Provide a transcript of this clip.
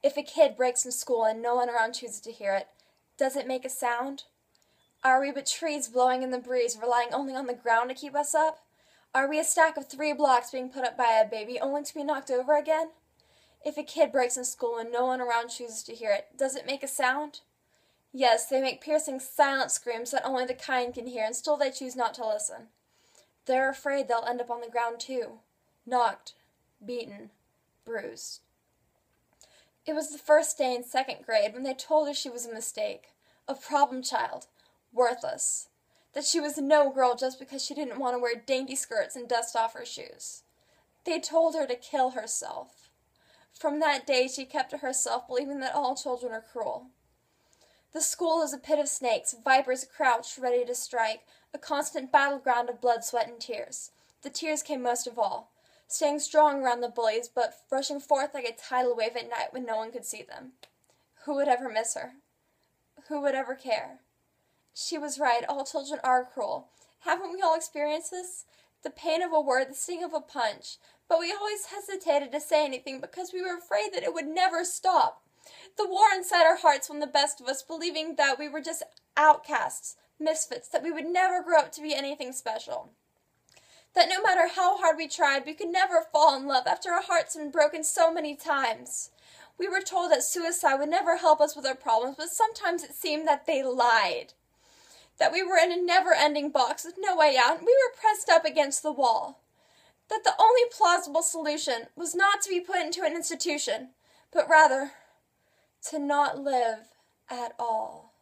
If a kid breaks in school and no one around chooses to hear it, does it make a sound? Are we but trees blowing in the breeze, relying only on the ground to keep us up? Are we a stack of 3 blocks being put up by a baby, only to be knocked over again? If a kid breaks in school and no one around chooses to hear it, does it make a sound? Yes, they make piercing, silent screams that only the kind can hear, and still they choose not to listen. They're afraid they'll end up on the ground too, knocked, beaten, bruised. It was the first day in 2nd grade when they told her she was a mistake, a problem child, worthless, that she was no girl just because she didn't want to wear dainty skirts and dust off her shoes. They told her to kill herself. From that day she kept to herself, believing that all children are cruel. The school is a pit of snakes, vipers crouched ready to strike, a constant battleground of blood, sweat, and tears. The tears came most of all, staying strong around the bullies, but rushing forth like a tidal wave at night when no one could see them. Who would ever miss her? Who would ever care? She was right, all children are cruel. Haven't we all experienced this? The pain of a word, the sting of a punch. But we always hesitated to say anything because we were afraid that it would never stop. The war inside our hearts won the best of us, believing that we were just outcasts, misfits, that we would never grow up to be anything special. That no matter how hard we tried, we could never fall in love after our hearts had been broken so many times. We were told that suicide would never help us with our problems, but sometimes it seemed that they lied. That we were in a never-ending box with no way out, and we were pressed up against the wall. That the only plausible solution was not to be put into an institution, but rather to not live at all.